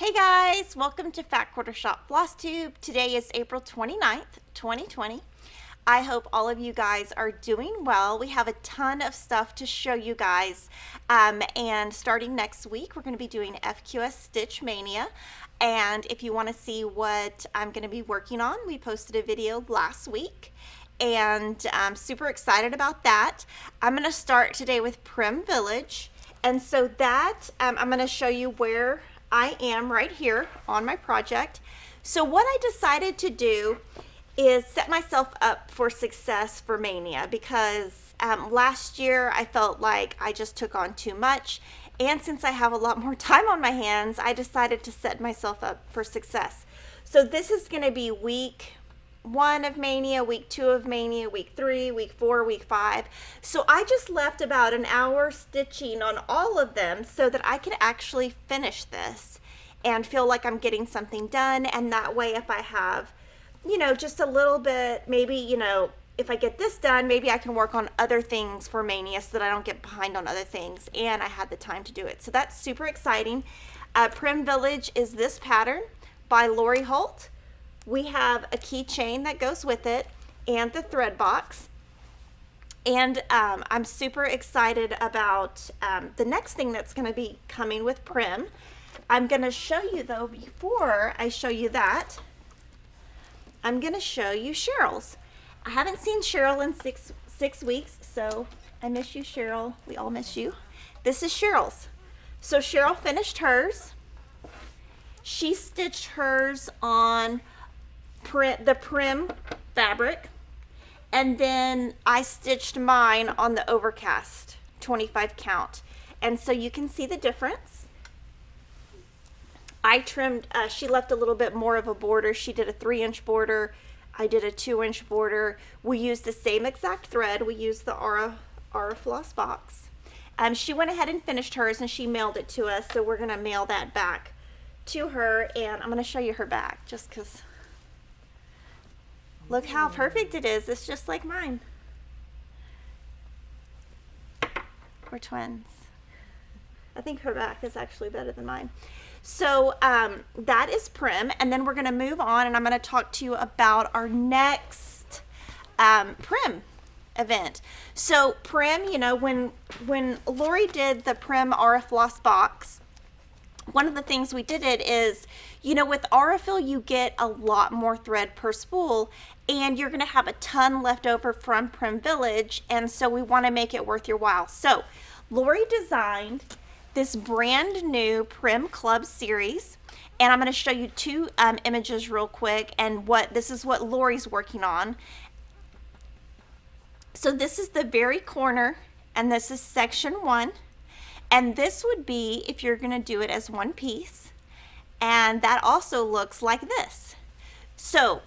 Hey guys, welcome to Fat Quarter Shop Flosstube. Today is April 29th, 2020. I hope all of you guys are doing well. We have a ton of stuff to show you guys. And starting next week, we're going to be doing FQS Stitch Mania. And if you want to see what I'm going to be working on, we posted a video last week. And I'm super excited about that. I'm going to start today with Prim Village. And so that, I'm going to show you where I am right here on my project. So what I decided to do is set myself up for success for Mania because last year I felt like I just took on too much, and since I have a lot more time on my hands, I decided to set myself up for success. So this is going to be week 1 of Mania, week 2 of Mania, week 3, week 4, week 5. So I just left about an hour stitching on all of them so that I could actually finish this and feel like I'm getting something done. And that way, if I have, you know, just a little bit, maybe, you know, if I get this done, maybe I can work on other things for Mania so that I don't get behind on other things. And I had the time to do it. So that's super exciting. Prim Village is this pattern by Holt. We have a keychain that goes with it and the thread box. And I'm super excited about the next thing that's going to be coming with Prim. I'm going to show you, though, before I show you that, I'm going to show you Cheryl's. I haven't seen Cheryl in six weeks, so I miss you, Cheryl. We all miss you. This is Cheryl's. So Cheryl finished hers. She stitched hers on the Prim fabric, and then I stitched mine on the Overcast 25 count, and so you can see the difference. I trimmed, she left a little bit more of a border. She did a 3-inch border, I did a 2-inch border. We used the same exact thread. We used the AuriFloss box. She went ahead and finished hers and she mailed it to us, so we're gonna mail that back to her, and I'm gonna show you her back just because look how perfect it is. It's just like mine. We're twins. I think her back is actually better than mine. So that is Prim, and then we're going to move on, and I'm going to talk to you about our next Prim event. So Prim, you know, when Lori did the Prim AuriFloss box, one of the things we did it is, you know, with AuriFill you get a lot more thread per spool, and you're going to have a ton left over from Prim Village, and so we want to make it worth your while. So Lori designed this brand new Prim Club series, and I'm going to show you two images real quick, and this is what Lori's working on. So this is the very corner, and this is section 1. And this would be if you're going to do it as one piece. And that also looks like this. So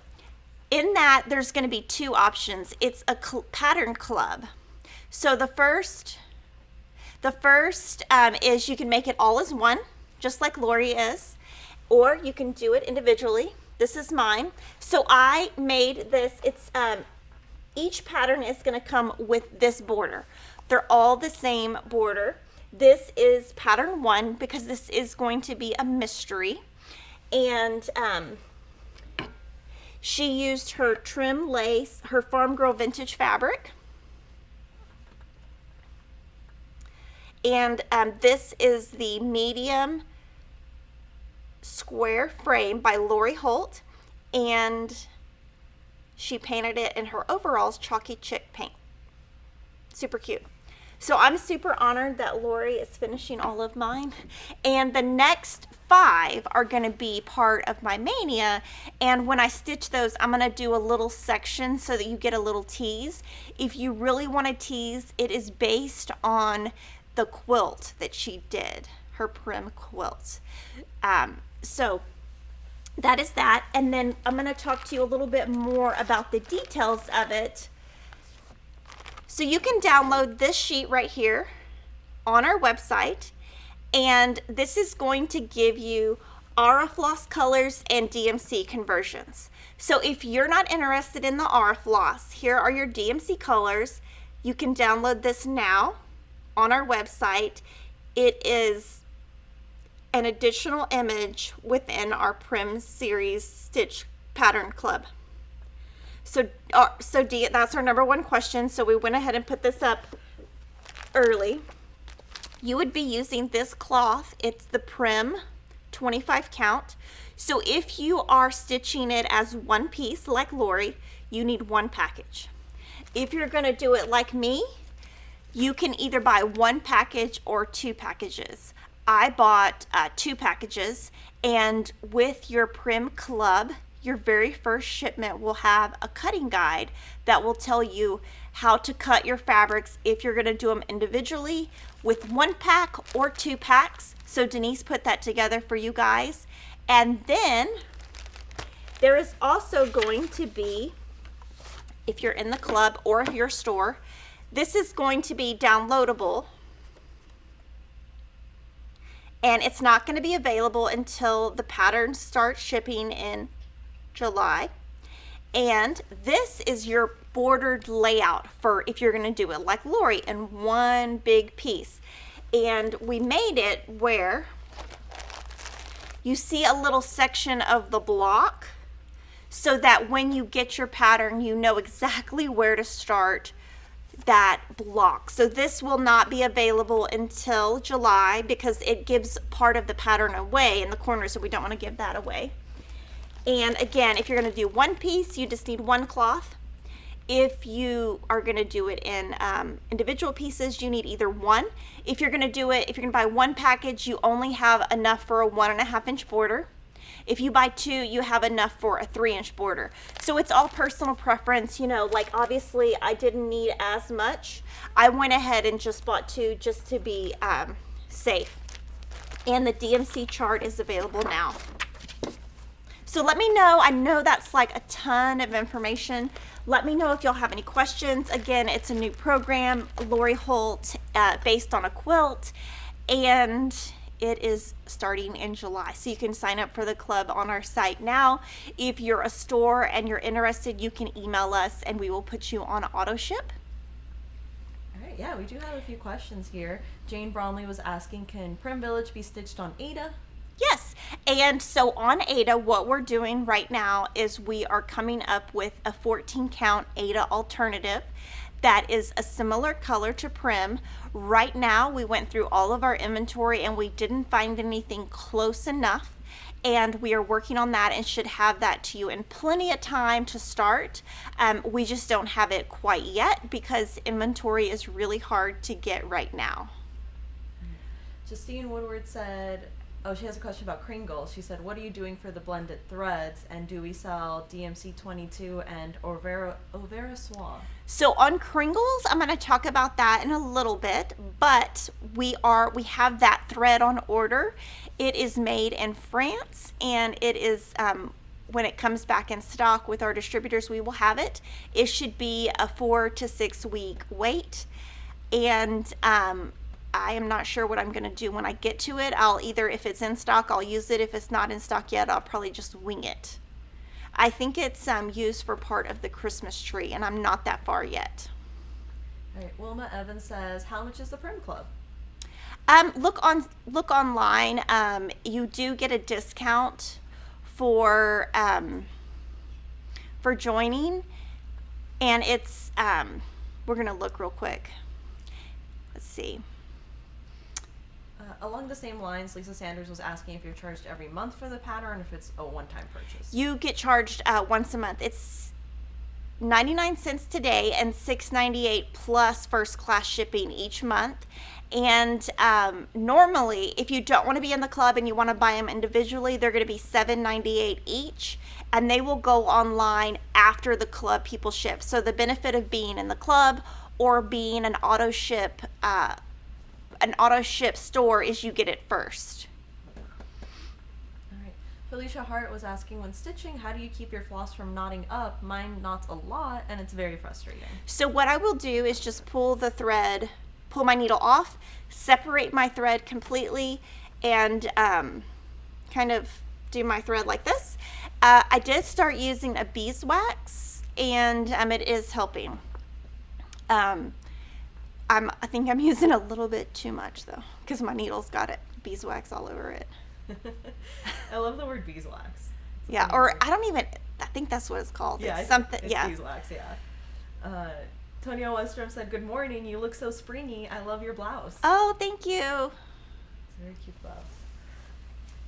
in that, there's going to be 2 options. It's a pattern club. So the first is you can make it all as one, just like Lori is, or you can do it individually. This is mine. So I made this. It's each pattern is going to come with this border. They're all the same border. This is pattern 1 because this is going to be a mystery, and she used her trim lace, her Farm Girl vintage fabric, and this is the medium square frame by Holt, and she painted it in her overalls chalky chick paint. Super cute. So I'm super honored that Lori is finishing all of mine. And the next 5 are going to be part of my Mania. And when I stitch those, I'm going to do a little section so that you get a little tease. If you really want to tease, it is based on the quilt that she did, her Prim quilt. So that is that. And then I'm going to talk to you a little bit more about the details of it. So you can download this sheet right here on our website, and this is going to give you AuriFloss colors and DMC conversions. So if you're not interested in the AuriFloss, here are your DMC colors. You can download this now on our website. It is an additional image within our Prim series stitch pattern club. So Dee, that's our number one question. So we went ahead and put this up early. You would be using this cloth. It's the Prim 25 count. So if you are stitching it as one piece like Lori, you need one package. If you're going to do it like me, you can either buy one package or two packages. I bought 2 packages, and with your Prim Club, your very first shipment will have a cutting guide that will tell you how to cut your fabrics if you're going to do them individually with 1 pack or 2 packs. So Denise put that together for you guys. And then there is also going to be, if you're in the club or if you're a store, this is going to be downloadable, and it's not going to be available until the patterns start shipping in July. And this is your bordered layout for if you're going to do it like Lori in one big piece. And we made it where you see a little section of the block so that when you get your pattern, you know exactly where to start that block. So this will not be available until July because it gives part of the pattern away in the corner, so we don't want to give that away. And again, if you're going to do one piece, you just need one cloth. If you are going to do it in individual pieces, you need either one. If you're going to do it, if you're going to buy one package, you only have enough for a 1.5 inch border. If you buy 2, you have enough for a 3-inch border. So it's all personal preference. You know, like obviously I didn't need as much. I went ahead and just bought 2 just to be safe. And the DMC chart is available now. So let me know. I know that's like a ton of information. Let me know if y'all have any questions. Again, it's a new program, Lori Holt, based on a quilt, and it is starting in July. So you can sign up for the club on our site now. If you're a store and you're interested, you can email us and we will put you on auto ship. All right, yeah, we do have a few questions here. Jane Bromley was asking, can Prim Village be stitched on Ada? Yes, and so on Ada, what we're doing right now is we are coming up with a 14 count Ada alternative that is a similar color to Prim. Right now, we went through all of our inventory and we didn't find anything close enough, and we are working on that and should have that to you in plenty of time to start. We just don't have it quite yet because inventory is really hard to get right now. Justine Woodward said, oh, she has a question about Kringle. She said, what are you doing for the blended threads, and do we sell DMC 22 and Overa Soie? So on Kringles, I'm going to talk about that in a little bit, but we have that thread on order. It is made in France, and it is when it comes back in stock with our distributors, we will have it. It should be a 4 to 6 week wait, and I am not sure what I'm going to do when I get to it. I'll either, if it's in stock, I'll use it. If it's not in stock yet, I'll probably just wing it. I think it's used for part of the Christmas tree, and I'm not that far yet. All right, Wilma Evans says, how much is the Prim Club? Look online. You do get a discount for joining, and it's we're gonna look real quick. Let's see. Along the same lines, Lisa Sanders was asking if you're charged every month for the pattern, or if it's a one-time purchase. You get charged once a month. It's 99 cents today and $6.98 plus first class shipping each month. And normally, if you don't want to be in the club and you want to buy them individually, they're going to be $7.98 each, and they will go online after the club people ship. So the benefit of being in the club or being an auto ship store is you get it first. All right. Felicia Hart was asking, when stitching, how do you keep your floss from knotting up? Mine knots a lot and it's very frustrating. So what I will do is just pull my needle off, separate my thread completely, and kind of do my thread like this. I did start using a beeswax, and it is helping. I think I'm using a little bit too much though, because my needle's got beeswax all over it. I love the word beeswax. Yeah, or I think that's what it's called. Yeah, it's something. It's yeah, beeswax. Yeah. Tonio Westrom said, "Good morning. You look so springy. I love your blouse." Oh, thank you. It's a very cute blouse.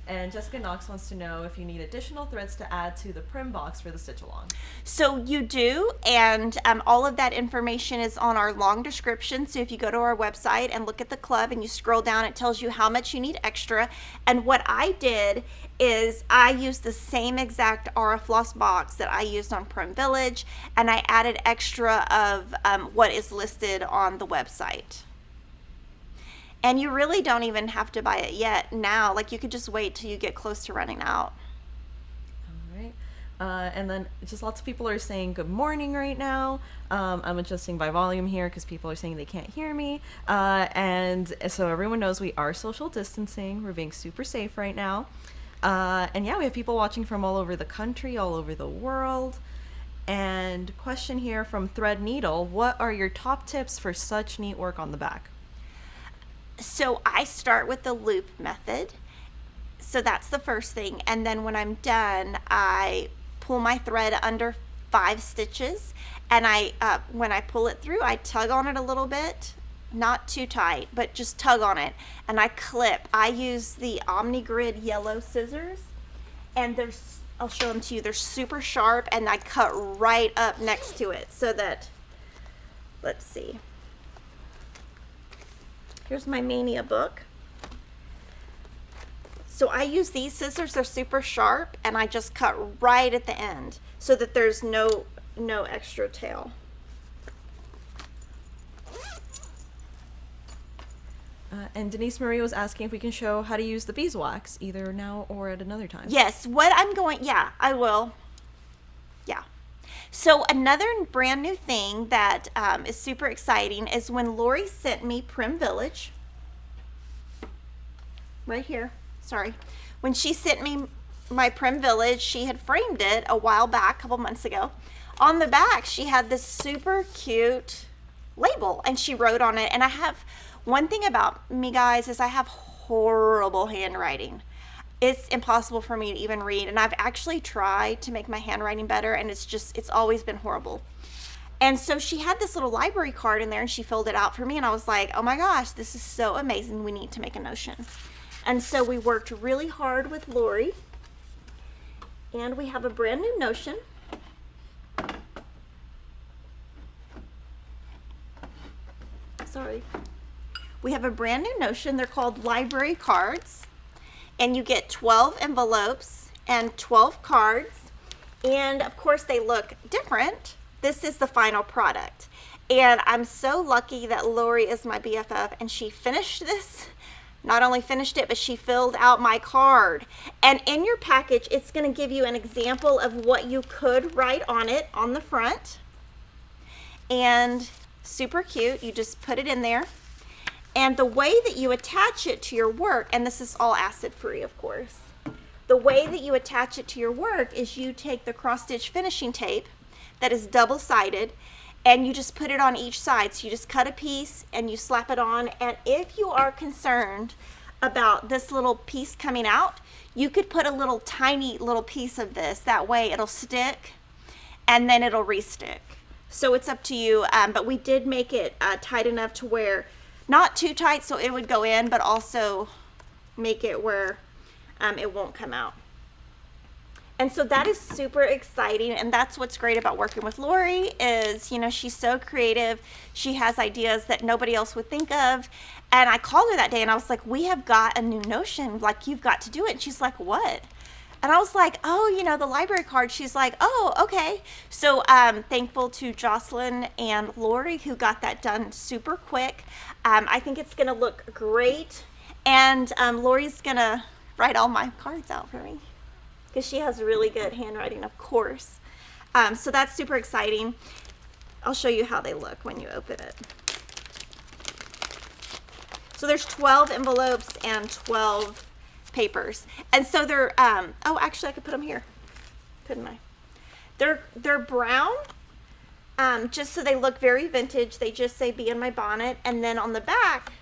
And Jessica Knox wants to know if you need additional threads to add to the Prim box for the stitch along. So you do, and all of that information is on our long description. So if you go to our website and look at the club and you scroll down, it tells you how much you need extra. And what I did is I used the same exact AuriFloss box that I used on Prim Village, and I added extra of what is listed on the website. And you really don't even have to buy it yet now. Like, you could just wait till you get close to running out. All right. And then just lots of people are saying good morning right now. I'm adjusting by volume here because people are saying they can't hear me. And so everyone knows we are social distancing. We're being super safe right now. And yeah, we have people watching from all over the country, all over the world. And question here from Thread Needle, what are your top tips for such neat work on the back? So I start with the loop method. So that's the first thing. And then when I'm done, I pull my thread under 5 stitches. And when I pull it through, I tug on it a little bit, not too tight, but just tug on it. And I clip. I use the OmniGrid yellow scissors. And I'll show them to you. They're super sharp, and I cut right up next to it so that, let's see. Here's my Mania book. So I use these scissors, they're super sharp, and I just cut right at the end so that there's no extra tail. And Denise Marie was asking if we can show how to use the beeswax, either now or at another time. Yes, yeah, I will. Yeah. So another brand new thing that is super exciting is when Lori sent me Prim Village, right here, sorry. When she sent me my Prim Village, she had framed it a while back, a couple months ago. On the back, she had this super cute label, and she wrote on it. And one thing about me, guys, is I have horrible handwriting. It's impossible for me to even read, and I've actually tried to make my handwriting better, and it's always been horrible. And so she had this little library card in there, and she filled it out for me, and I was like, oh my gosh, this is so amazing, we need to make a notion. And so we worked really hard with Lori, and we have a brand new notion. Sorry. We have a brand new notion. They're called library cards. And you get 12 envelopes and 12 cards. And of course they look different. This is the final product. And I'm so lucky that Lori is my BFF, and she finished this. Not only finished it, but she filled out my card. And in your package, it's going to give you an example of what you could write on it on the front. And super cute. You just put it in there. And the way that you attach it to your work, and this is all acid free, of course. The way that you attach it to your work is you take the cross stitch finishing tape that is double-sided, and you just put it on each side. So you just cut a piece and you slap it on. And if you are concerned about this little piece coming out, you could put a tiny little piece of this. That way it'll stick and then it'll re-stick. So it's up to you, but we did make it tight enough to where, not too tight so it would go in, but also make it where it won't come out. And so that is super exciting, and that's what's great about working with Lori is, she's so creative. She has ideas that nobody else would think of. And I called her that day and I was like, we have got a new notion, like, you've got to do it. And she's like, what? And I was like, oh, the library card. She's like, oh, okay. So thankful to Jocelyn and Lori who got that done super quick. I think it's going to look great. And Lori's going to write all my cards out for me because she has really good handwriting, of course. So that's super exciting. I'll show you how they look when you open it. So there's 12 envelopes and 12 papers. And so they're, oh, actually I could put them here, couldn't I? They're brown, just so they look very vintage. They just say "Be in My Bonnet," and then on the back,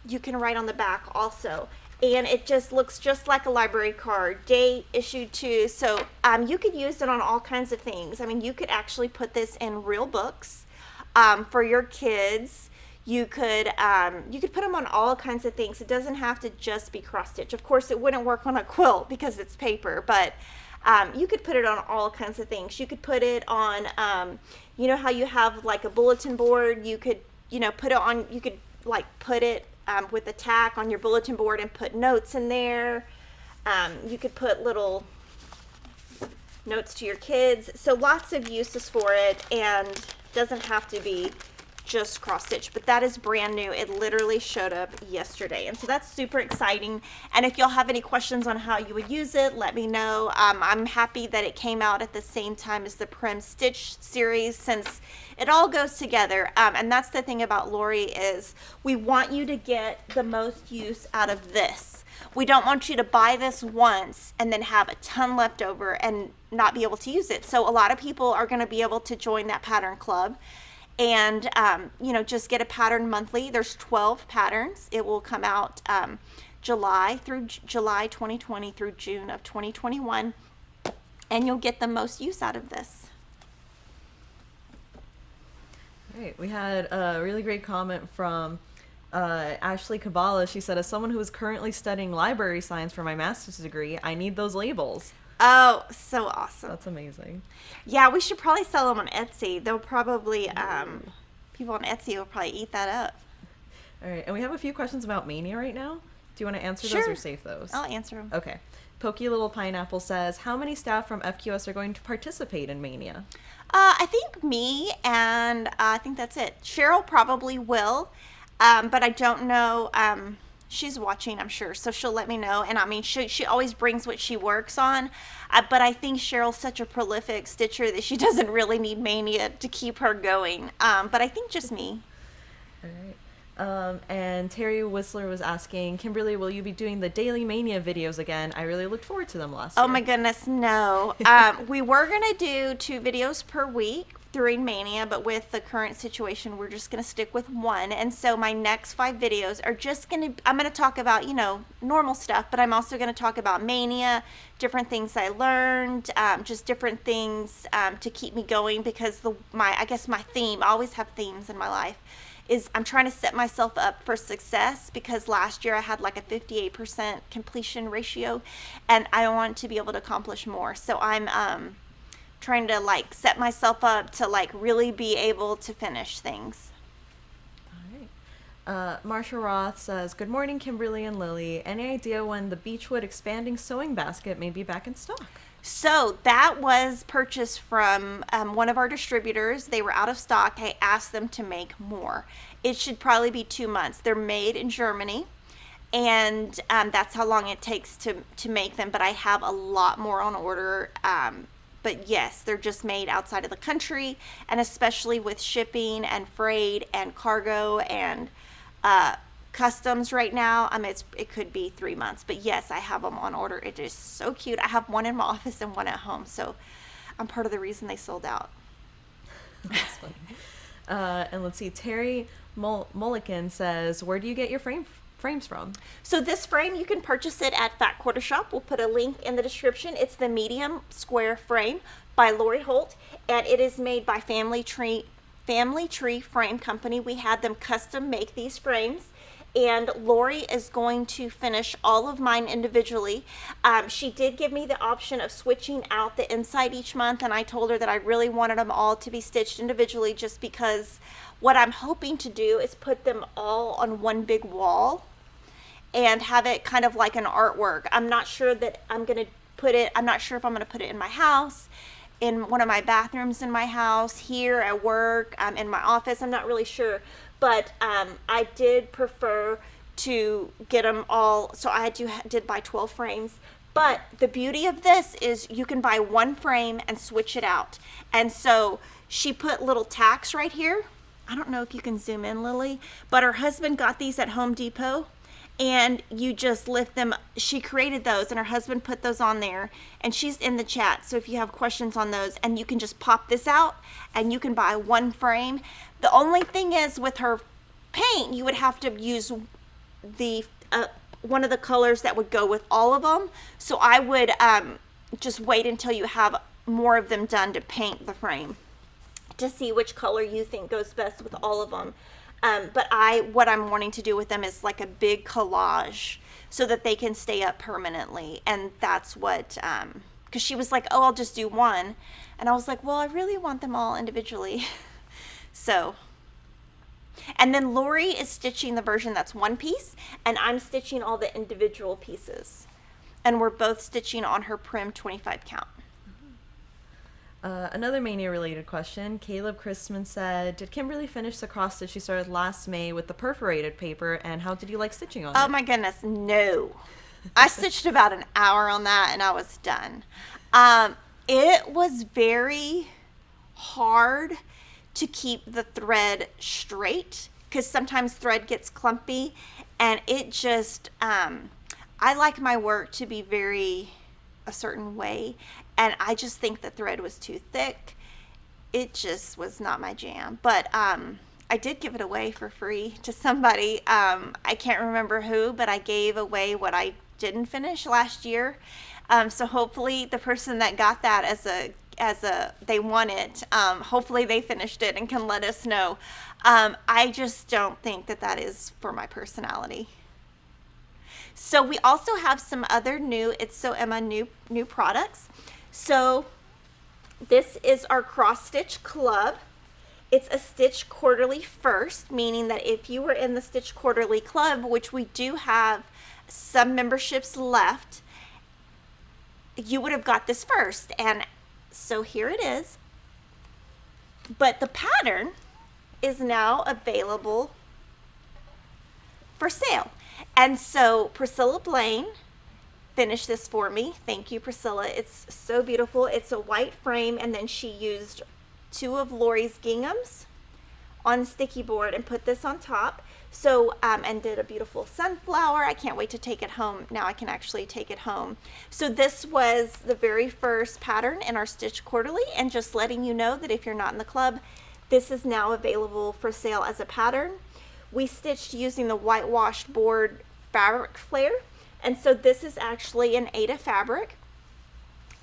you can write on the back also. And it just looks just like a library card. Date, issued to. So you could use it on all kinds of things. I mean, you could actually put this in real books for your kids. You could put them on all kinds of things. It doesn't have to just be cross stitch. Of course, it wouldn't work on a quilt because it's paper, but you could put it on all kinds of things. You could put it on, you know how you have like a bulletin board. You could, put it on. You could like put it with a tack on your bulletin board and put notes in there. You could put little notes to your kids. So lots of uses for it, and doesn't have to be just cross stitch, but that is brand new. It literally showed up yesterday, and so that's super exciting. And if y'all have any questions on how you would use it, let me know. I'm happy that it came out at the same time as the Prim Stitch series, since it all goes together. And that's the thing about Lori, is we want you to get the most use out of this. We don't want you to buy this once and then have a ton left over and not be able to use it. So a lot of people are going to be able to join that pattern club and just get a pattern monthly. There's 12 patterns. It will come out July 2020 through June of 2021, and you'll get the most use out of this. Great. We had a really great comment from Ashley Kabbalah. She said, as someone who is currently studying library science for my master's degree, I need those labels. Oh, so awesome. That's amazing. Yeah, we should probably sell them on Etsy. They'll probably, people on Etsy will probably eat that up. All right, and we have a few questions about Mania right now. Do you want to answer those or save those? I'll answer them. Okay. Pokey Little Pineapple says, how many staff from FQS are going to participate in Mania? I think me, and I think that's it. Cheryl probably will, but I don't know. She's watching, I'm sure, so she'll let me know. And I mean, she always brings what she works on, but I think Cheryl's such a prolific stitcher that she doesn't really need Mania to keep her going. But I think just me. All right. And Terry Whistler was asking, Kimberly, will you be doing the daily Mania videos again? I really looked forward to them last year. Oh my goodness, no. We were going to do 2 videos per week during Mania, but with the current situation, we're just going to stick with 1. And so my next 5 videos are just going to, I'm going to talk about, normal stuff, but I'm also going to talk about Mania, different things I learned, just different things to keep me going, because I guess my theme, I always have themes in my life, is I'm trying to set myself up for success, because last year I had like a 58% completion ratio, and I want to be able to accomplish more. So I'm trying to like set myself up to like really be able to finish things. All right. Marsha Roth says, good morning, Kimberly and Lily. Any idea when the Beachwood expanding sewing basket may be back in stock? So that was purchased from one of our distributors. They were out of stock. I asked them to make more. It should probably be 2 months. They're made in Germany, and that's how long it takes to make them. But I have a lot more on order. But yes, they're just made outside of the country, and especially with shipping and freight and cargo and customs right now, it could be 3 months. But yes, I have them on order. It is so cute. I have one in my office and one at home, so I'm part of the reason they sold out. That's funny. And let's see, Terry Mulligan says, where do you get your frames from? So this frame, you can purchase it at Fat Quarter Shop. We'll put a link in the description. It's the medium square frame by Lori Holt, and it is made by Family Tree Frame Company. We had them custom make these frames, and Lori is going to finish all of mine individually. She did give me the option of switching out the inside each month, and I told her that I really wanted them all to be stitched individually, just because what I'm hoping to do is put them all on one big wall and have it kind of like an artwork. I'm not sure that I'm going to put it, I'm not sure if I'm going to put it in my house, in one of my bathrooms in my house, here at work, in my office. I'm not really sure, but I did prefer to get them all, so I did buy 12 frames. But the beauty of this is you can buy one frame and switch it out. And so she put little tacks right here. I don't know if you can zoom in, Lily, but her husband got these at Home Depot, and you just lift them. She created those, and her husband put those on there, and she's in the chat, so if you have questions on those, and you can just pop this out and you can buy one frame. The only thing is, with her paint, you would have to use the one of the colors that would go with all of them. So I would just wait until you have more of them done to paint the frame to see which color you think goes best with all of them. But what I'm wanting to do with them is like a big collage so that they can stay up permanently. And that's what, because she was like, oh, I'll just do one. And I was like, well, I really want them all individually. So, and then Lori is stitching the version that's one piece, and I'm stitching all the individual pieces. And we're both stitching on her Prim 25 count. Another Mania related question. Caleb Christman said, did Kimberly finish the cross stitch she started last May with the perforated paper, and how did you like stitching on it? Oh my goodness, no. I stitched about an hour on that and I was done. It was very hard to keep the thread straight because sometimes thread gets clumpy, and it just, I like my work to be very a certain way, and I just think the thread was too thick. It just was not my jam. But I did give it away for free to somebody. I can't remember who, but I gave away what I didn't finish last year. So hopefully the person that got that as a they won it, hopefully they finished it and can let us know. I just don't think that is for my personality. So we also have some other new It's So Emma new products. So this is our cross stitch club. It's a Stitch Quarterly first, meaning that if you were in the Stitch Quarterly club, which we do have some memberships left, you would have got this first. And so here it is. But the pattern is now available for sale. And so Priscilla Blaine finished this for me. Thank you, Priscilla. It's so beautiful. It's a white frame, and then she used 2 of Lori's ginghams on sticky board and put this on top. So, and did a beautiful sunflower. I can't wait to take it home. Now I can actually take it home. So this was the very first pattern in our Stitch Quarterly, and just letting you know that if you're not in the club, this is now available for sale as a pattern. We stitched using the whitewashed board fabric flare, and so this is actually an Aida fabric.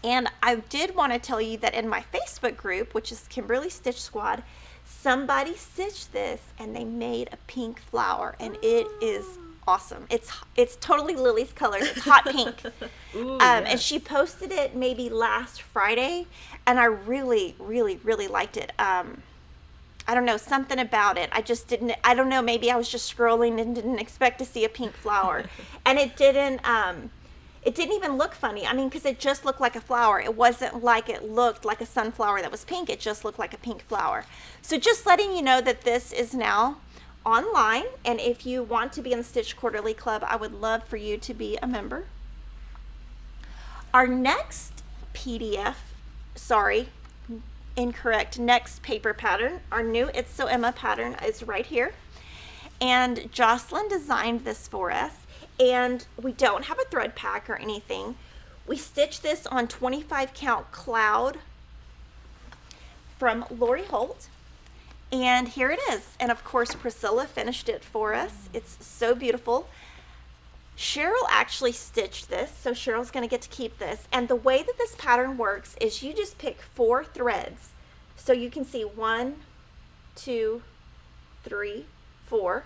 And I did want to tell you that in my Facebook group, which is Kimberly Stitch Squad, somebody stitched this and they made a pink flower, and it is awesome. It's totally Lily's colors. It's hot pink. Ooh, And yes. she posted it maybe last Friday, and I really, really, really liked it. I don't know, something about it. I don't know, maybe I was just scrolling and didn't expect to see a pink flower. And it didn't even look funny. I mean, because it just looked like a flower. It wasn't like it looked like a sunflower that was pink. It just looked like a pink flower. So just letting you know that this is now online. And if you want to be in the Stitch Quarterly Club, I would love for you to be a member. Our next next paper pattern, our new It's So Emma pattern is right here. And Jocelyn designed this for us. And we don't have a thread pack or anything. We stitched this on 25 count cloud from Lori Holt. And here it is. And of course, Priscilla finished it for us. It's so beautiful. Cheryl actually stitched this, so Cheryl's going to get to keep this. And the way that this pattern works is you just pick 4 threads. So you can see 1, 2, 3, 4.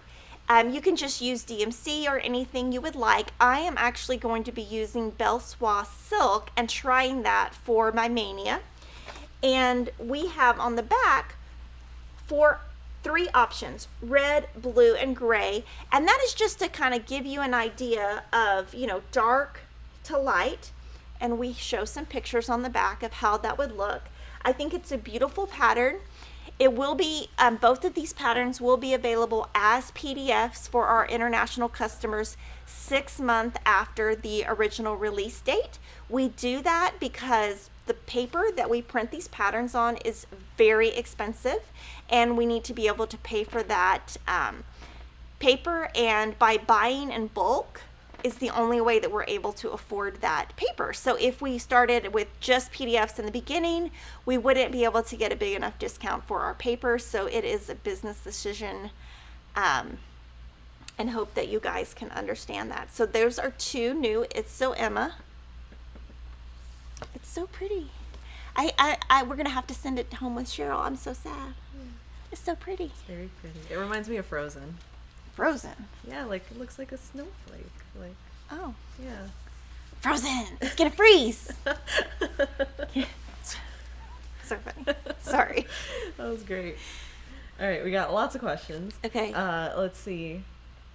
You can just use DMC or anything you would like. I am actually going to be using Belle Soie Silk and trying that for my Mania. And we have on the back 3 options: red, blue, and gray. And that is just to kind of give you an idea of, dark to light. And we show some pictures on the back of how that would look. I think it's a beautiful pattern. It will be, both of these patterns will be available as PDFs for our international customers 6 months after the original release date. We do that because the paper that we print these patterns on is very expensive, and we need to be able to pay for that paper, and by buying in bulk is the only way that we're able to afford that paper. So if we started with just PDFs in the beginning, we wouldn't be able to get a big enough discount for our paper. So it is a business decision and hope that you guys can understand that. So those are 2 new It's So Emma. It's so pretty. We're gonna have to send it home with Cheryl. I'm so sad. It's so pretty. It's very pretty. It reminds me of Frozen. Frozen. Yeah, like it looks like a snowflake. Like, oh yeah. Frozen. It's gonna freeze. So funny. Sorry. That was great. All right, we got lots of questions. Okay. Let's see.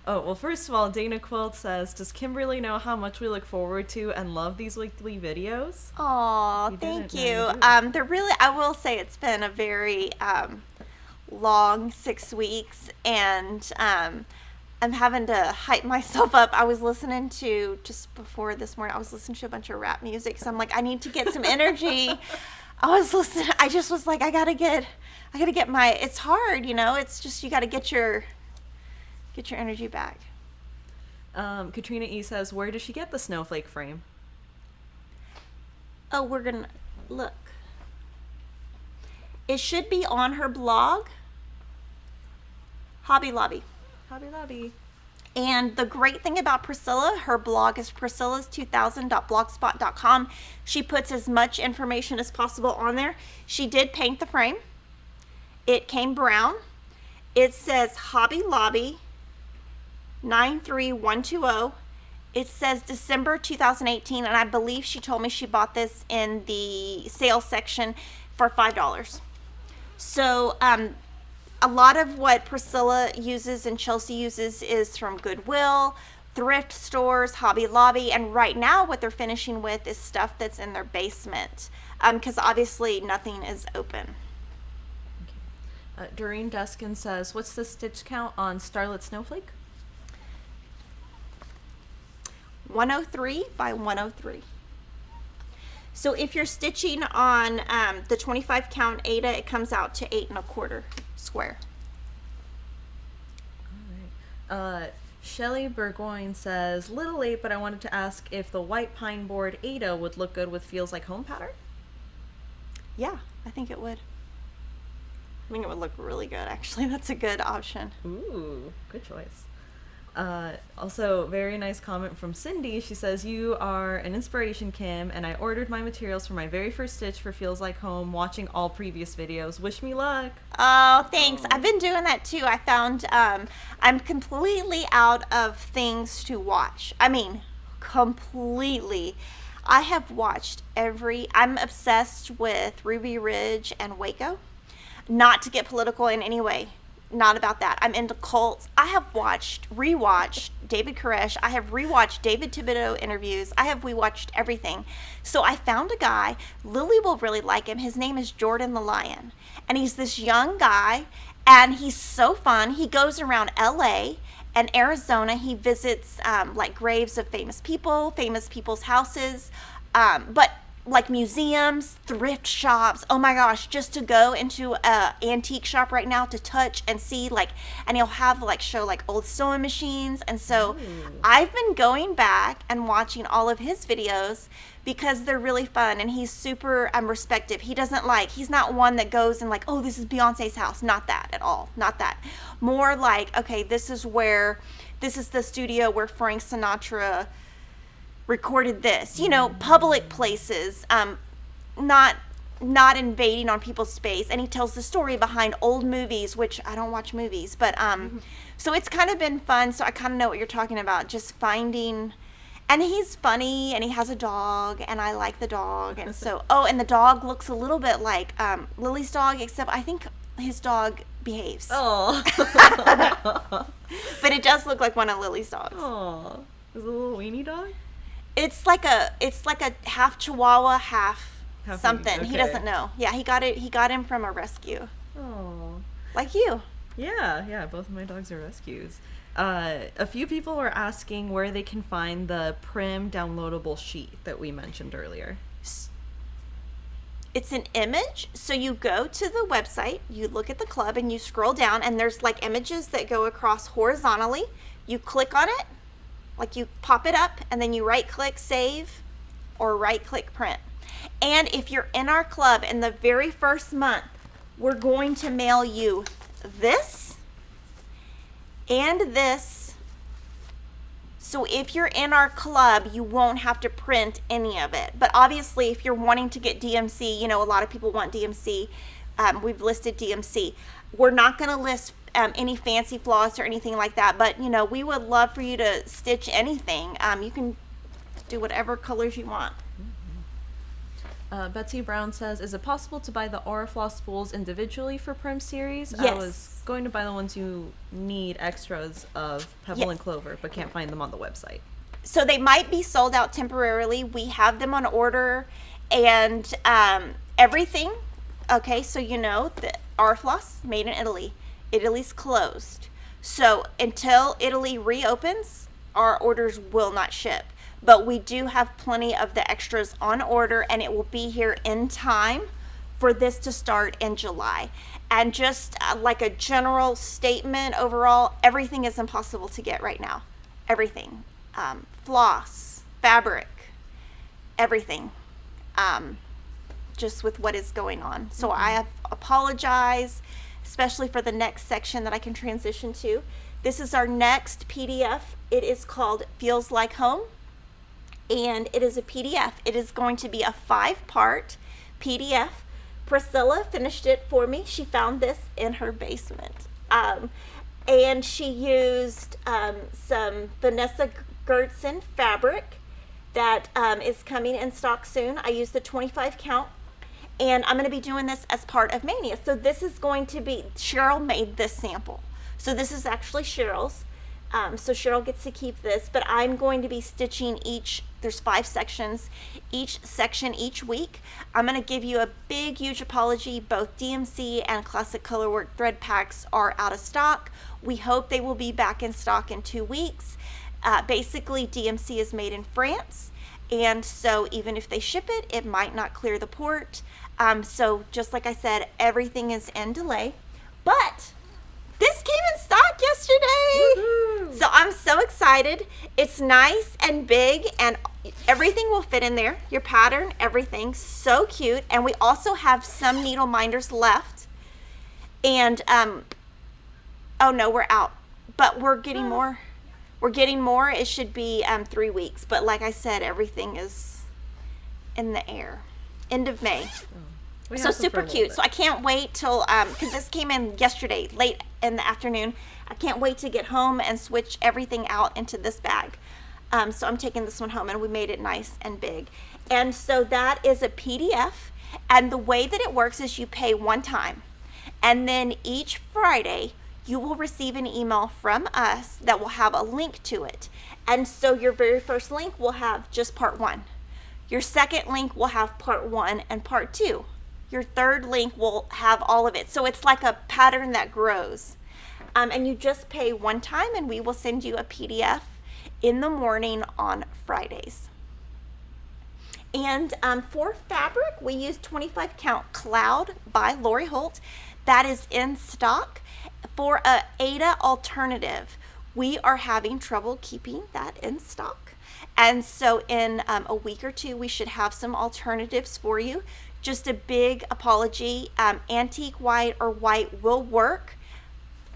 Oh, well, first of all, Dana Quilt says, does Kimberly know how much we look forward to and love these weekly videos? Aw, thank you. They're really, I will say it's been a very long 6 weeks, and I'm having to hype myself up. I was listening to, just before this morning, I was listening to a bunch of rap music, so I'm like, I need to get some energy. I just was like, I gotta get my, it's hard, you know, it's just, you gotta get your energy back. Katrina E says, where does she get the snowflake frame? Oh, we're gonna look. It should be on her blog, Hobby Lobby. Hobby Lobby. And the great thing about Priscilla, her blog is priscillas2000.blogspot.com. She puts as much information as possible on there. She did paint the frame. It came brown. It says Hobby Lobby 93120. It says December 2018, and I believe she told me she bought this in the sales section for $5. So a lot of what Priscilla uses and Chelsea uses is from Goodwill, thrift stores, Hobby Lobby, and right now what they're finishing with is stuff that's in their basement, because obviously nothing is open. Doreen Duskin says, what's the stitch count on Starlit Snowflake? 103 by 103. So if you're stitching on the 25 count Aida, it comes out to 8 1/4 square. All right. Shelly Burgoyne says, little late, but I wanted to ask if the white pine board Aida would look good with Feels Like Home pattern? Yeah, I think it would. I think it would look really good, actually. That's a good option. Ooh, good choice. Also, very nice comment from Cindy. She says, you are an inspiration, Kim, and I ordered my materials for my very first stitch for Feels Like Home, watching all previous videos. Wish me luck. Oh, thanks. I've been doing that too. I found I'm completely out of things to watch. I mean, completely. I have watched I'm obsessed with Ruby Ridge and Waco. Not to get political in any way. Not about that. I'm into cults. I have rewatched David Koresh. I have rewatched David Thibodeau interviews. I have rewatched everything. So I found a guy. Lily will really like him. His name is Jordan the Lion. And he's this young guy, and he's so fun. He goes around LA and Arizona. He visits like graves of famous people's houses, but like museums, thrift shops. Oh my gosh, just to go into a antique shop right now to touch and see, like, and he'll have like show like old sewing machines. And so I've been going back and watching all of his videos because they're really fun, and he's super respective. He's not one that goes and like, oh, this is Beyonce's house. Not that at all. Not that. More like, okay, this is the studio where Frank Sinatra recorded this, public places, not invading on people's space. And he tells the story behind old movies, which I don't watch movies, but so it's kind of been fun. So I kind of know what you're talking about, just finding, and he's funny, and he has a dog, and I like the dog. And so and the dog looks a little bit like Lily's dog, except I think his dog behaves. Oh. But it does look like one of Lily's dogs. Oh, is it a little weenie dog? It's like a half Chihuahua, half something. Okay. He doesn't know. Yeah, he got him from a rescue. Oh. Like you. Yeah, both of my dogs are rescues. A few people are asking where they can find the Prim downloadable sheet that we mentioned earlier. It's an image. So you go to the website, you look at the club, and you scroll down, and there's like images that go across horizontally. You click on it. Like you pop it up, and then you right click save or right click print. And if you're in our club in the very first month, we're going to mail you this and this So if you're in our club, you won't have to print any of it. But obviously, if you're wanting to get DMC, you know, a lot of people want DMC. We've listed DMC. We're not going to list any fancy floss or anything like that, but you know, we would love for you to stitch anything. You can do whatever colors you want. Betsy Brown says, is it possible to buy the AuriFloss spools individually for Prim series? Yes. I was going to buy the ones you need extras of Pebble and Clover, but can't find them on the website. So they might be sold out temporarily. We have them on order and everything. Okay, so you know that AuriFloss made in Italy. Italy's closed. So until Italy reopens, our orders will not ship. But we do have plenty of the extras on order, and it will be here in time for this to start in July. And just like a general statement overall, everything is impossible to get right now. Everything. Floss, fabric, everything. Just with what is going on. So I apologize, especially for the next section that I can transition to. This is our next PDF. It is called Feels Like Home. And it is a PDF. It is going to be a 5-part PDF. Priscilla finished it for me. She found this in her basement. And she used some Vanessa Gertsen fabric that is coming in stock soon. I used the 25 count. And I'm going to be doing this as part of Mania. So this is going to be, Cheryl made this sample. So this is actually Cheryl's. So Cheryl gets to keep this, but I'm going to be stitching there's 5 sections, each section each week. I'm going to give you a big, huge apology. Both DMC and Classic Colorwork thread packs are out of stock. We hope they will be back in stock in 2 weeks. Basically, DMC is made in France, and so even if they ship it, it might not clear the port. So just like I said, everything is in delay, but this came in stock yesterday. Woo-hoo. So I'm so excited. It's nice and big, and everything will fit in there. Your pattern, everything, so cute. And we also have some needle minders left. And oh no, we're out, but we're getting more. We're getting more. It should be 3 weeks, but like I said, everything is in the air. End of May. So super cute. So I can't wait till, because this came in yesterday, late in the afternoon. I can't wait to get home and switch everything out into this bag. So I'm taking this one home, and we made it nice and big. And so that is a PDF. And the way that it works is you pay one time. And then each Friday, you will receive an email from us that will have a link to it. And so your very first link will have just part 1. Your second link will have part 1 and part 2. Your third link will have all of it. So it's like a pattern that grows. And you just pay one time, and we will send you a PDF in the morning on Fridays. And for fabric, we use 25 count Cloud by Lori Holt. That is in stock. For a Ada alternative, we are having trouble keeping that in stock. And so in a week or 2, we should have some alternatives for you. Just a big apology. Antique white or white will work.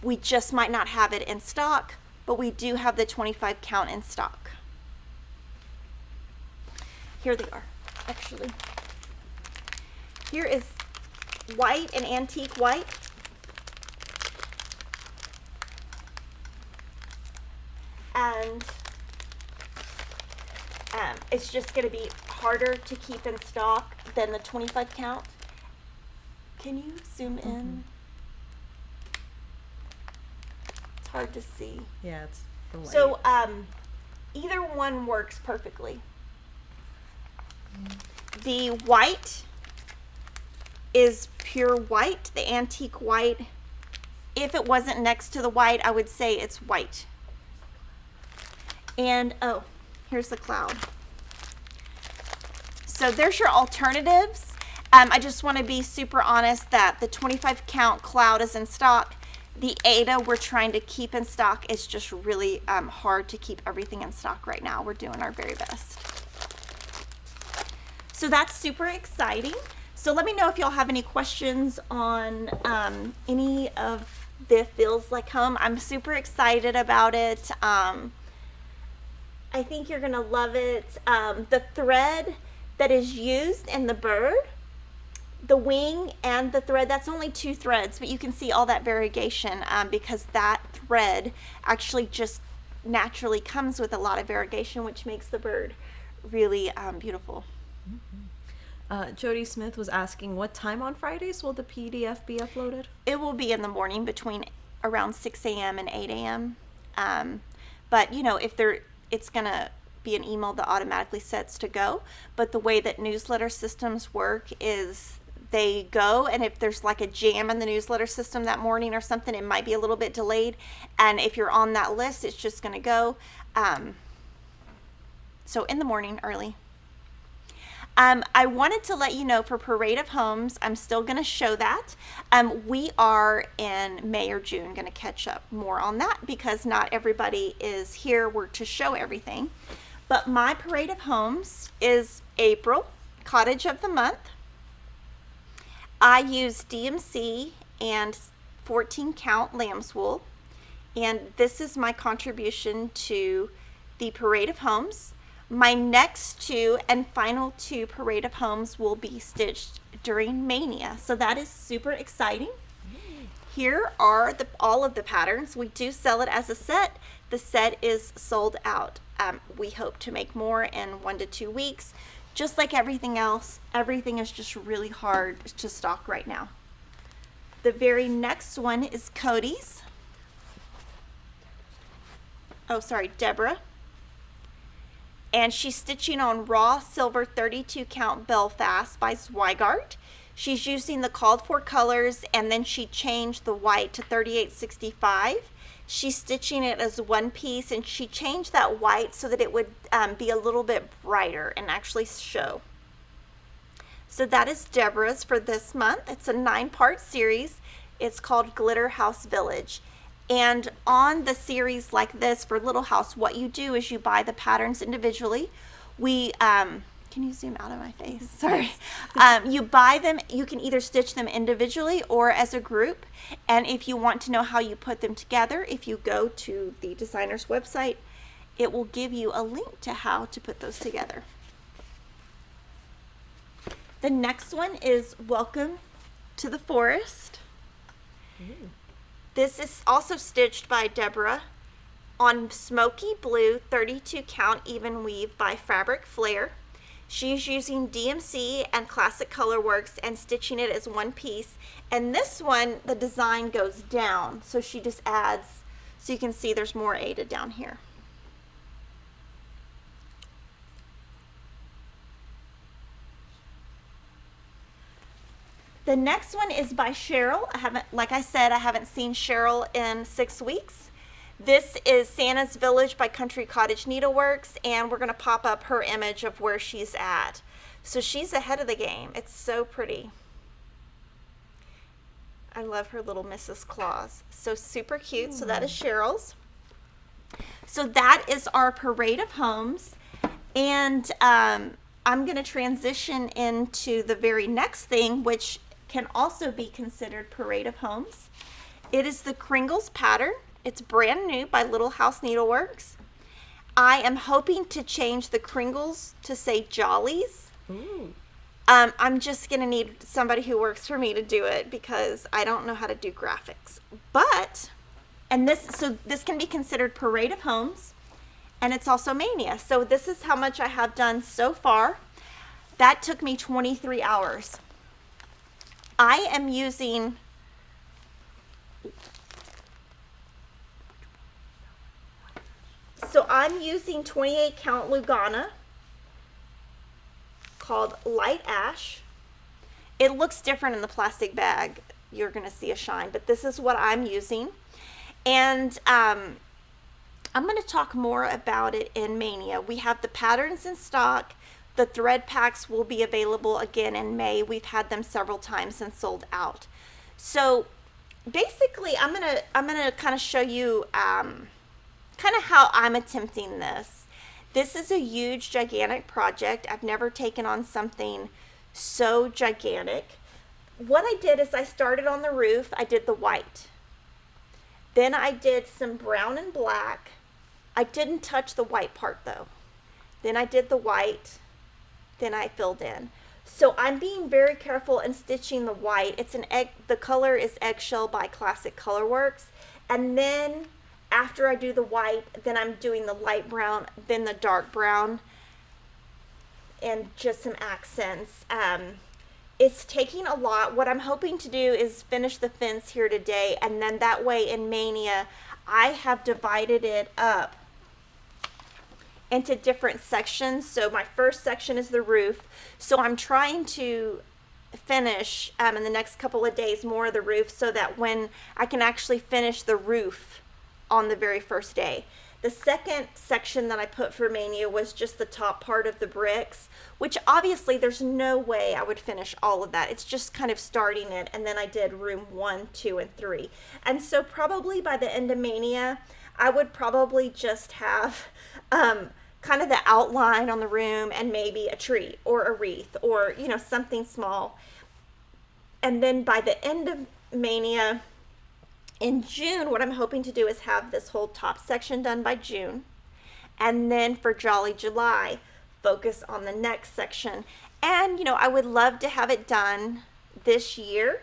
We just might not have it in stock, but we do have the 25 count in stock. Here they are, actually. Here is white and antique white. And it's just going to be harder to keep in stock than the 25 count. Can you zoom in? It's hard to see. Yeah, it's the light. So either one works perfectly. The white is pure white, the antique white. If it wasn't next to the white, I would say it's white. And oh, here's the Cloud. So there's your alternatives. I just want to be super honest that the 25 count Cloud is in stock. The Ada we're trying to keep in stock. It's just really hard to keep everything in stock right now. We're doing our very best. So that's super exciting. So let me know if y'all have any questions on any of the Feels Like Home. I'm super excited about it. I think you're gonna love it. The thread that is used in the bird, the wing and the thread, that's only 2 threads, but you can see all that variegation because that thread actually just naturally comes with a lot of variegation, which makes the bird really beautiful. Jody Smith was asking, what time on Fridays will the PDF be uploaded? It will be in the morning between around 6 a.m. and 8 a.m. But you know, it's gonna be an email that automatically sets to go. But the way that newsletter systems work is they go, and if there's like a jam in the newsletter system that morning or something, it might be a little bit delayed. And if you're on that list, it's just gonna go. So in the morning, early. I wanted to let you know for Parade of Homes, I'm still going to show that. We are in May or June going to catch up more on that because not everybody is here to show everything. But my Parade of Homes is April, Cottage of the Month. I use DMC and 14 count lamb's wool. And this is my contribution to the Parade of Homes. My next 2 and final 2 Parade of Homes will be stitched during Mania. So that is super exciting. Here are all of the patterns. We do sell it as a set. The set is sold out. We hope to make more in 1 to 2 weeks. Just like everything else, everything is just really hard to stock right now. The very next one is Cody's. Oh, sorry, Deborah. And she's stitching on raw silver 32 count Belfast by Zweigart. She's using the called for colors, and then she changed the white to 3865. She's stitching it as one piece, and she changed that white so that it would be a little bit brighter and actually show. So that is Deborah's for this month. It's a 9-part series. It's called Glitter House Village. And on the series like this for Little House, what you do is you buy the patterns individually. Can you zoom out of my face? Sorry. You buy them, you can either stitch them individually or as a group. And if you want to know how you put them together, if you go to the designer's website, it will give you a link to how to put those together. The next one is Welcome to the Forest. Ooh. This is also stitched by Deborah on smoky blue 32 count even weave by Fabric Flair. She's using DMC and Classic Colorworks and stitching it as one piece. And this one, the design goes down, so she just adds, so you can see there's more Aida down here. The next one is by Cheryl. Like I said, I haven't seen Cheryl in 6 weeks. This is Santa's Village by Country Cottage Needleworks, and we're going to pop up her image of where she's at. So she's ahead of the game. It's so pretty. I love her little Mrs. Claus. So super cute. So that is Cheryl's. So that is our Parade of Homes. And I'm going to transition into the very next thing, which can also be considered Parade of Homes. It is the Kringles pattern. It's brand new by Little House Needleworks. I am hoping to change the Kringles to say Jollies. Ooh. I'm just going to need somebody who works for me to do it because I don't know how to do graphics. But, this can be considered Parade of Homes, and it's also Mania. So this is how much I have done so far. That took me 23 hours. I am using I'm using 28 count Lugana called Light Ash. It looks different in the plastic bag. You're going to see a shine, but this is what I'm using. And I'm going to talk more about it in Mania. We have the patterns in stock. The thread packs will be available again in May. We've had them several times and sold out. So basically, I'm gonna kind of show you kind of how I'm attempting this. This is a huge, gigantic project. I've never taken on something so gigantic. What I did is I started on the roof. I did the white. Then I did some brown and black I didn't touch the white part though. Then I did the white, then I filled in. So I'm being very careful in stitching the white. It's an egg, the color is Eggshell by Classic Colorworks. And then after I do the white, then I'm doing the light brown, then the dark brown, and just some accents. It's taking a lot. What I'm hoping to do is finish the fence here today, and then that way in Mania, I have divided it up into different sections. So my first section is the roof. So I'm trying to finish in the next couple of days more of the roof so that when I can actually finish the roof on the very first day. The second section that I put for Mania was just the top part of the bricks, which obviously there's no way I would finish all of that. It's just kind of starting it, and then I did room 1, 2, and 3. And so probably by the end of Mania, I would probably just have kind of the outline on the room and maybe a tree or a wreath or, you know, something small. And then by the end of Mania, in June, what I'm hoping to do is have this whole top section done by June. And then for Jolly July, focus on the next section. And, you know, I would love to have it done this year.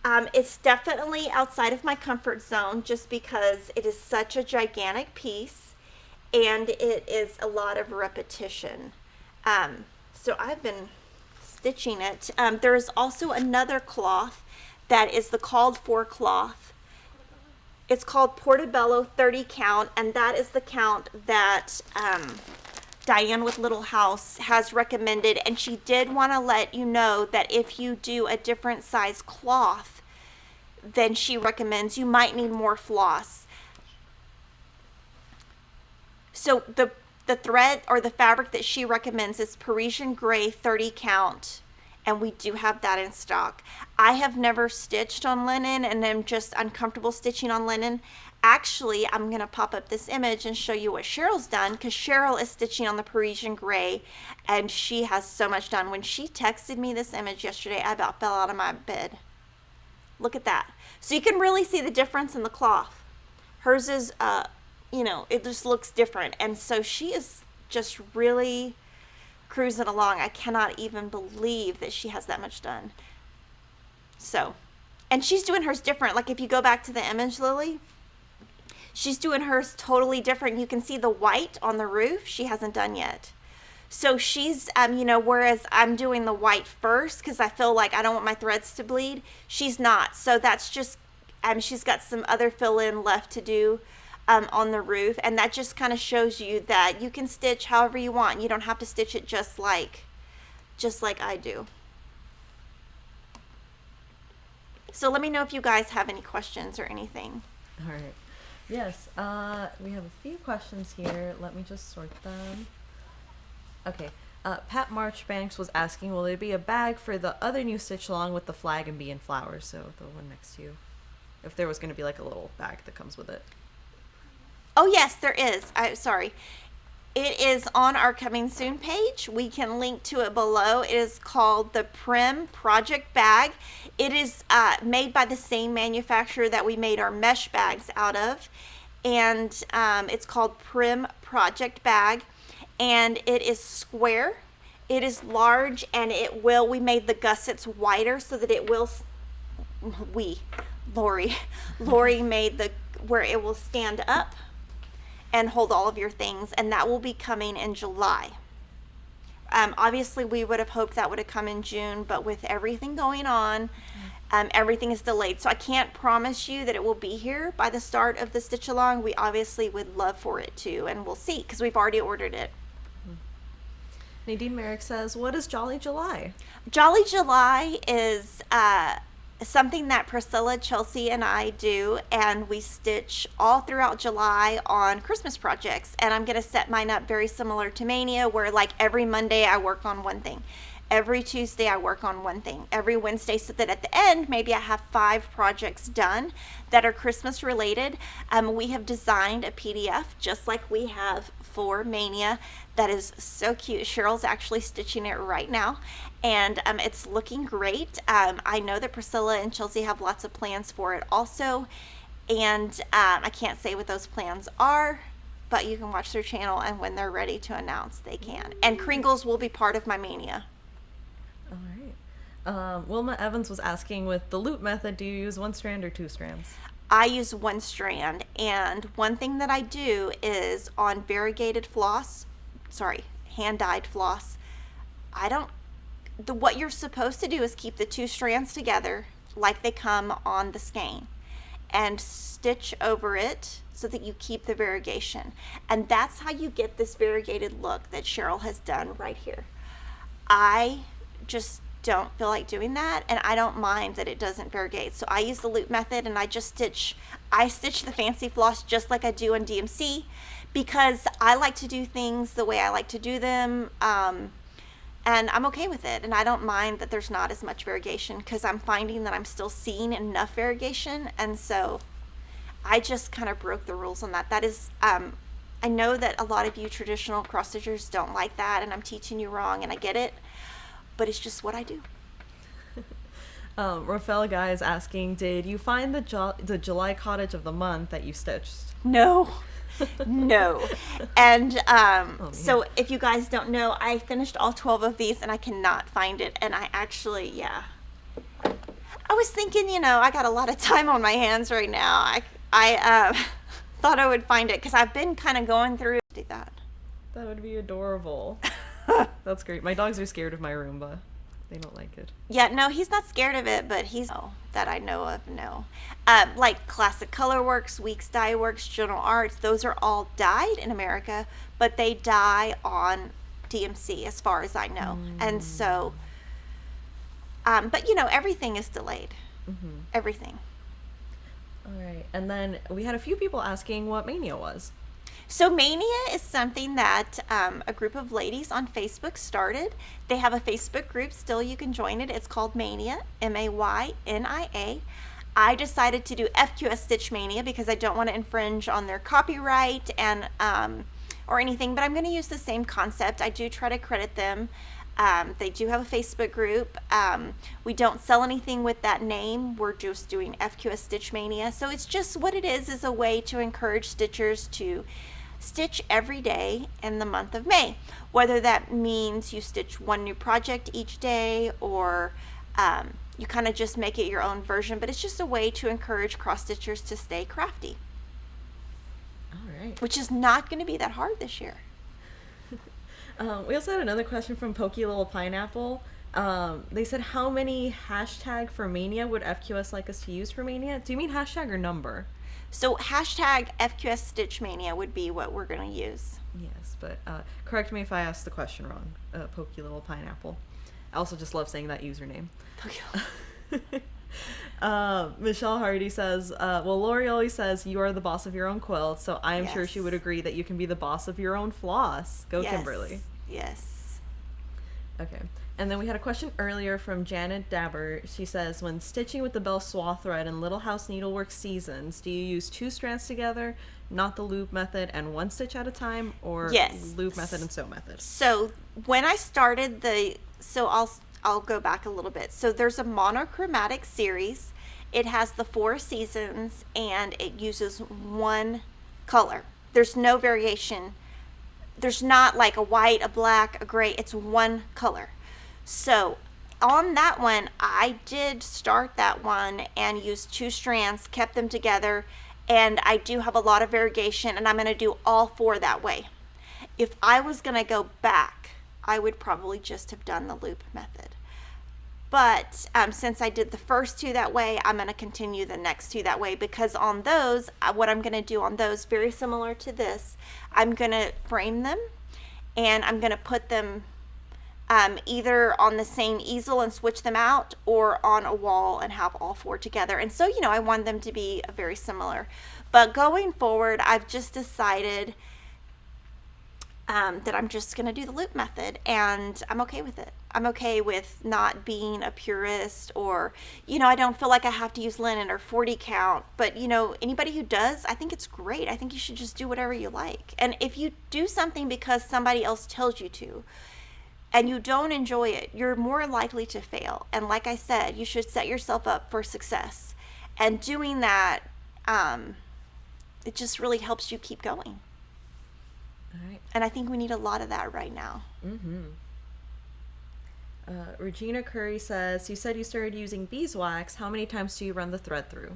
It's definitely outside of my comfort zone just because it is such a gigantic piece and it is a lot of repetition. So I've been stitching it. There is also another cloth that is the called for cloth. It's called Portobello 30 count, and that is the count that Diane with Little House has recommended. And she did want to let you know that if you do a different size cloth than she recommends, you might need more floss. So the thread or the fabric that she recommends is Parisian Gray 30 count. And we do have that in stock. I have never stitched on linen and I'm just uncomfortable stitching on linen. Actually, I'm going to pop up this image and show you what Cheryl's done because Cheryl is stitching on the Parisian Gray and she has so much done. When she texted me this image yesterday, I about fell out of my bed. Look at that. So you can really see the difference in the cloth. Hers is, you know, it just looks different. And so she is just really cruising along. I cannot even believe that she has that much done. So, and she's doing hers different. Like if you go back to the image, Lily, she's doing hers totally different. You can see the white on the roof she hasn't done yet. So she's, you know, whereas I'm doing the white first because I feel like I don't want my threads to bleed, she's not. So that's just, she's got some other fill-in left to do on the roof, and that just kind of shows you that you can stitch however you want. You don't have to stitch it just like I do. So let me know if you guys have any questions or anything. All right. Yes, we have a few questions here. Let me just sort them. Okay. Pat Marchbanks was asking, will there be a bag for the other new stitch along with the flag and bee and flowers? So the one next to you. If there was going to be like a little bag that comes with it. Oh yes, there is. Sorry. It is on our coming soon page. We can link to it below. It is called the Prim Project Bag. It is made by the same manufacturer that we made our mesh bags out of. And it's called Prim Project Bag. And it is square. It is large and it will, we made the gussets wider so that it will, Lori made the, where it will stand up and hold all of your things, and that will be coming in July. Obviously we would have hoped that would have come in June, but with everything going on, everything is delayed. So I can't promise you that it will be here by the start of the stitch along. We obviously would love for it to, and we'll see because we've already ordered it. Nadine Merrick says, what is Jolly July? Jolly July is something that Priscilla, Chelsea, and I do, and we stitch all throughout July on Christmas projects. And I'm going to set mine up very similar to Mania, where like every Monday I work on one thing. Every Tuesday I work on one thing. Every Wednesday, so that at the end, maybe I have 5 projects done that are Christmas related. We have designed a PDF just like we have for Mania that is so cute. Cheryl's actually stitching it right now, and it's looking great. I know that Priscilla and Chelsea have lots of plans for it also, and I can't say what those plans are but you can watch their channel, and when they're ready to announce, they can. And Kringles will be part of my Mania. All right. Wilma Evans was asking, with the loop method, do you use 1 strand or 2 strands? I use 1 strand, and one thing that I do is on variegated floss, hand-dyed floss, what you're supposed to do is keep the 2 strands together like they come on the skein and stitch over it so that you keep the variegation. And that's how you get this variegated look that Cheryl has done right here. I just don't feel like doing that, and I don't mind that it doesn't variegate. So I use the loop method, and I stitch the fancy floss just like I do on DMC, because I like to do things the way I like to do them, and I'm okay with it, and I don't mind that there's not as much variegation, because I'm finding that I'm still seeing enough variegation. And so I just kind of broke the rules on that. That is, I know that a lot of you traditional cross stitchers don't like that, and I'm teaching you wrong, and I get it, but it's just what I do. Rafael Guy is asking, did you find the July cottage of the month that you stitched? No. No. And so if you guys don't know, I finished all 12 of these, and I cannot find it. And I actually, I was thinking, I got a lot of time on my hands right now. I thought I would find it, because I've been kind of going through that. That would be adorable. That's great. My dogs are scared of my Roomba. They don't like it. Yeah, no, he's not scared of it, but that I know of, no. Like Classic Colorworks, Weeks Dye Works, General Arts, those are all dyed in America, but they dye on DMC as far as I know. And so, but everything is delayed. Everything. All right. And then we had a few people asking what Mania was. So Mania is something that a group of ladies on Facebook started. They have a Facebook group still. You can join it. It's called Mania, Maynia. I decided to do FQS Stitch Mania because I don't want to infringe on their copyright and or anything, but I'm going to use the same concept. I do try to credit them. They do have a Facebook group. We don't sell anything with that name. We're just doing FQS Stitch Mania. So it's just what it is a way to encourage stitchers to stitch every day in the month of May. Whether that means you stitch 1 new project each day, or you kind of just make it your own version, but it's just a way to encourage cross stitchers to stay crafty. All right. Which is not going to be that hard this year. We also had another question from Pokey Little Pineapple. They said, how many hashtag for Mania would FQS like us to use for Mania? Do you mean hashtag or number? So hashtag FQS Stitch Mania would be what we're going to use. Yes, but correct me if I asked the question wrong, Pokey Little Pineapple. I also just love saying that username. Michelle Hardy says, well, Lori always says you are the boss of your own quilt, so I am sure she would agree that you can be the boss of your own floss. Go, yes. Kimberly. Yes. Okay. And then we had a question earlier from Janet Dabber. She says, when stitching with the Bell Swath thread in Little House Needlework Seasons, do you use 2 strands together, not the loop method, and 1 stitch at a time, or loop method and sew method? So when I started I'll go back a little bit. So there's a monochromatic series. It has the 4 seasons, and it uses 1 color. There's no variation. There's not like a white, a black, a gray. It's 1 color. So on that one, I did start that one and used 2 strands, kept them together, and I do have a lot of variegation, and I'm going to do all 4 that way. If I was going to go back, I would probably just have done the loop method. But since I did the first 2 that way, I'm going to continue the next 2 that way, because on those, what I'm going to do on those, very similar to this, I'm going to frame them, and I'm going to put them either on the same easel and switch them out, or on a wall and have all 4 together. And so, I want them to be very similar. But going forward, I've just decided that I'm just going to do the loop method, and I'm okay with it. I'm okay with not being a purist, or, I don't feel like I have to use linen or 40 count, but, anybody who does, I think it's great. I think you should just do whatever you like. And if you do something because somebody else tells you to, and you don't enjoy it, you're more likely to fail. And like I said, you should set yourself up for success. And doing that, it just really helps you keep going. All right. And I think we need a lot of that right now. Mm-hmm. Regina Curry says, you said you started using beeswax. How many times do you run the thread through?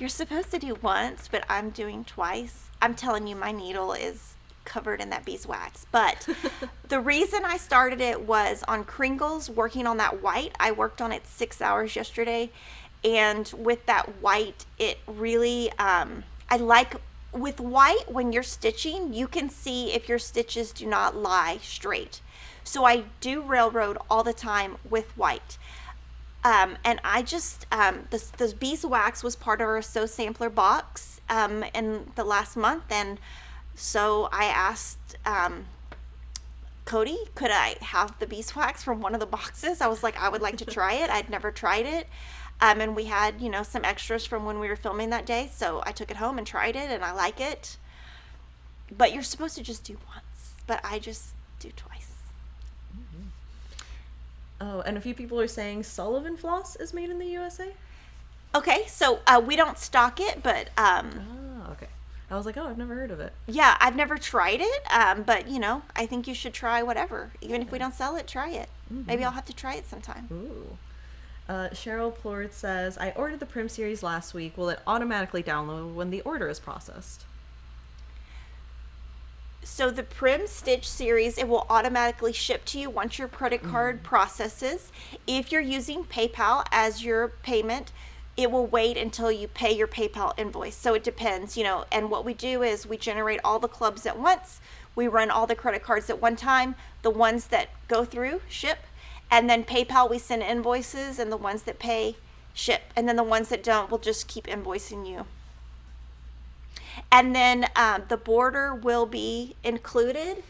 You're supposed to do once, but I'm doing twice. I'm telling you, my needle is covered in that beeswax. But the reason I started it was on Kringles, working on that white. I worked on it 6 hours yesterday. And with that white, it really, I like, with white, when you're stitching, you can see if your stitches do not lie straight. So I do railroad all the time with white. And I just, this beeswax was part of our Sew Sampler box in the last month. And so I asked Cody, could I have the beeswax from one of the boxes? I was like, I would like to try it. I'd never tried it. And we had, you know, some extras from when we were filming that day. So I took it home and tried it, and I like it. But you're supposed to just do once. But I just do twice. Oh, and a few people are saying Sullivan floss is made in the USA? Okay, so we don't stock it, but Oh, okay. I was like, oh, I've never heard of it. yeah, I've never tried it, but, you know, I think you should try whatever. Even if we don't sell it, try it. Maybe I'll have to try it sometime. Ooh. Cheryl Plord says, I ordered the Prim series last week. Will it automatically download when the order is processed? So the Prim Stitch series, it will automatically ship to you once your credit card processes. If you're using PayPal as your payment, it will wait until you pay your PayPal invoice. So it depends, you know, and what we do is we generate all the clubs at once. We run all the credit cards at one time. The ones that go through ship, and then PayPal, we send invoices, and the ones that pay ship. And then the ones that don't, we'll just keep invoicing you. And then the border will be included.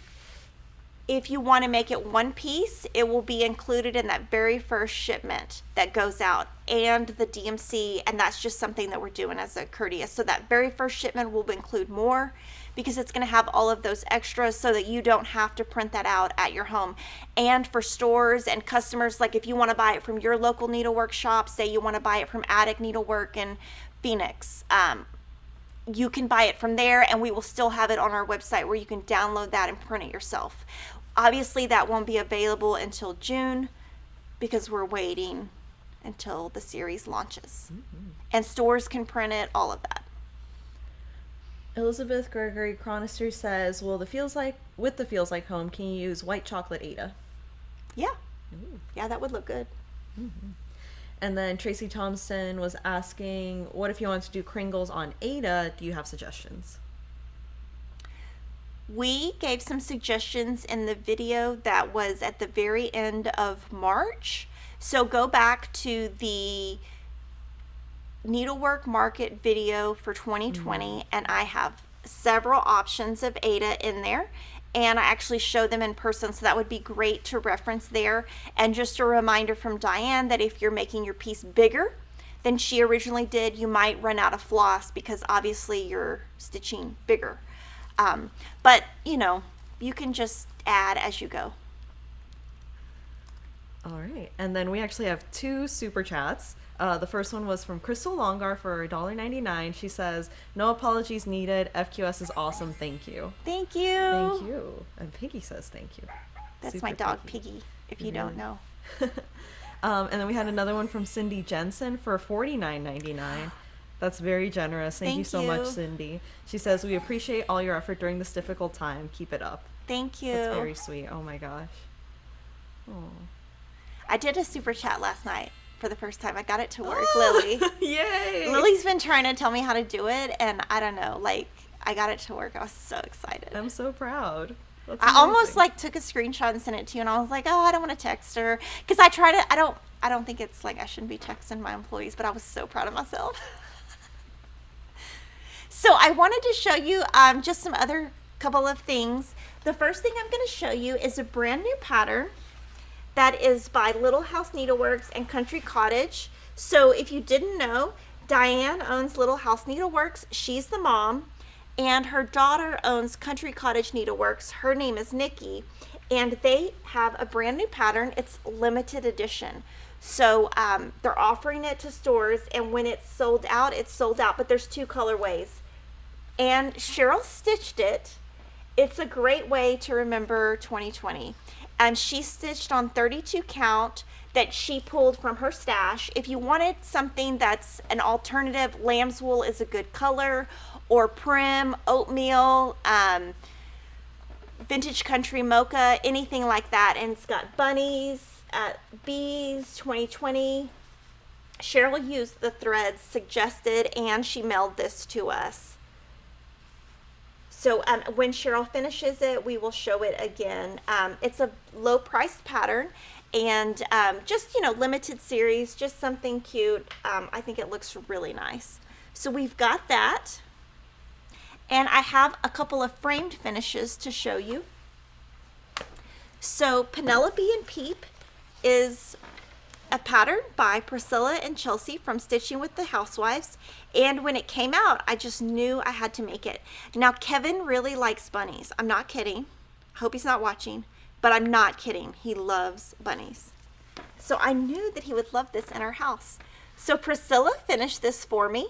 If you want to make it one piece, it will be included in that very first shipment that goes out, and the DMC, and that's just something that we're doing as a courteous. So that very first shipment will include more, because it's going to have all of those extras so that you don't have to print that out at your home. And for stores and customers, like if you want to buy it from your local needlework shop, say you want to buy it from Attic Needlework in Phoenix, you can buy it from there, and we will still have it on our website where you can download that and print it yourself. Obviously, that won't be available until June because we're waiting until the series launches. And stores can print it, all of that. Elizabeth Gregory Chronister says, with the Feels Like Home, can you use white chocolate Ada? Yeah. Ooh. Yeah, that would look good. And then Tracy Thompson was asking, what if you want to do Kringles on Ada? Do you have suggestions? We gave some suggestions in the video that was at the very end of March. So go back to the Needlework Market video for 2020, and I have several options of Ada in there. And I actually show them in person, so that would be great to reference there. And just a reminder from Diane that if you're making your piece bigger than she originally did, you might run out of floss because obviously you're stitching bigger. But, you know, you can just add as you go. All right. And then we actually have 2 super chats. The first one was from Crystal Longar for $1.99. She says, no apologies needed. FQS is awesome. Thank you. Thank you. Thank you. And Piggy says thank you. That's Super my dog, Piggy. Piggy, if you don't know. And then we had another one from Cindy Jensen for $49.99. That's very generous. Thank you so much, Cindy. She says, we appreciate all your effort during this difficult time. Keep it up. Thank you. That's very sweet. Oh my gosh. Oh. I did a super chat last night for the first time. I got it to work, Lily. Yay! Lily's been trying to tell me how to do it, and I don't know, like, I got it to work. I was so excited. I'm so proud. That's I almost amazing. like took a screenshot and sent it to you, and I was like, oh, I don't want to text her, because I tried it. I don't think it's like I shouldn't be texting my employees, but I was so proud of myself. So I wanted to show you just some other couple of things. The first thing I'm going to show you is a brand new pattern that is by Little House Needleworks and Country Cottage. So if you didn't know, Diane owns Little House Needleworks. She's the mom, and her daughter owns Country Cottage Needleworks. Her name is Nikki, and they have a brand new pattern. It's limited edition. So they're offering it to stores, and when it's sold out, but there's 2 colorways. And Cheryl stitched it, It's a great way to remember 2020. She stitched on 32 count that she pulled from her stash. If you wanted something that's an alternative, lamb's wool is a good color, or Prim, Oatmeal, Vintage Country Mocha, anything like that. And it's got bunnies, bees, 2020. Cheryl used the threads suggested, and she mailed this to us. So when Cheryl finishes it, we will show it again. It's a low priced pattern, and just, limited series, just something cute. I think it looks really nice. So we've got that. And I have a couple of framed finishes to show you. So Penelope and Peep is a pattern by Priscilla and Chelsea from Stitching with the Housewives. And when it came out, I just knew I had to make it. Now, Kevin really likes bunnies. I'm not kidding. I hope he's not watching, but I'm not kidding. He loves bunnies. So I knew that he would love this in our house. So Priscilla finished this for me.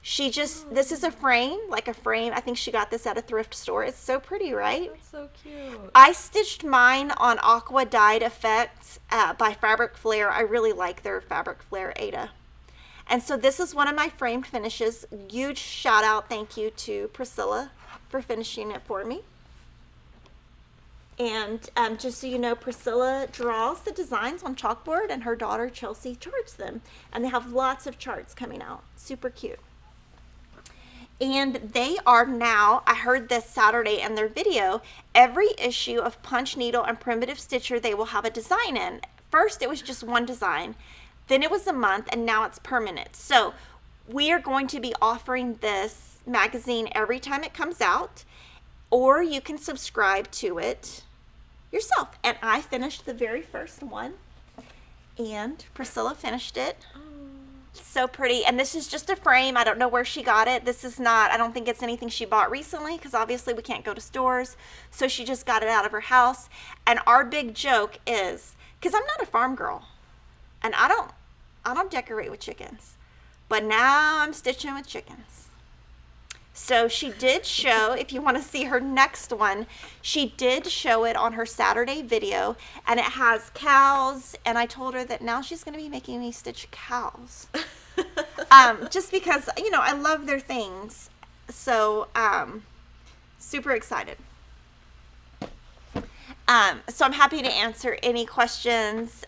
This is a frame, like a frame. I think she got this at a thrift store. It's so pretty, right? That's so cute. I stitched mine on Aqua Dyed Effects by Fabric Flare. I really like their Fabric Flare Ada. And so this is one of my framed finishes. Huge shout out, thank you to Priscilla for finishing it for me. And just so you know, Priscilla draws the designs on chalkboard, and her daughter Chelsea charts them. And they have lots of charts coming out. Super cute. And they are now, I heard this Saturday in their video, every issue of Punch Needle and Primitive Stitcher they will have a design in. First it was just one design, then it was a month, and now it's permanent. So we are going to be offering this magazine every time it comes out, or you can subscribe to it yourself. And I finished the very first one, and Priscilla finished it. So pretty. And this is just a frame. I don't know where she got it. This is not, I don't think it's anything she bought recently, because obviously we can't go to stores. So she just got it out of her house. And our big joke is, because I'm not a farm girl, and I don't decorate with chickens, but now I'm stitching with chickens. So she did show, if you want to see her next one, she did show it on her Saturday video, and it has cows, and I told her that now she's going to be making me stitch cows. Just because, I love their things. So, super excited. So I'm happy to answer any questions.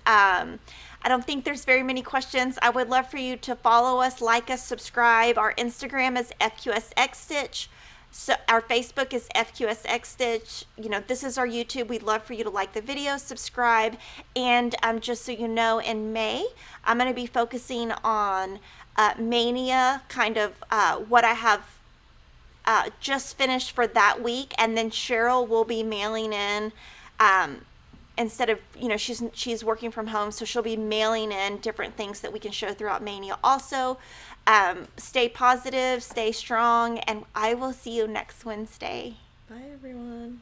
I don't think there's very many questions. I would love for you to follow us, like us, subscribe. Our Instagram is FQSX Stitch. So our Facebook is FQSX Stitch. This is our YouTube. We'd love for you to like the video, subscribe. And just so you know, in May, I'm going to be focusing on Mania, kind of what I have just finished for that week. And then Cheryl will be mailing in instead of, she's working from home, so she'll be mailing in different things that we can show throughout Mania also. Stay positive, stay strong, and I will see you next Wednesday. Bye, everyone.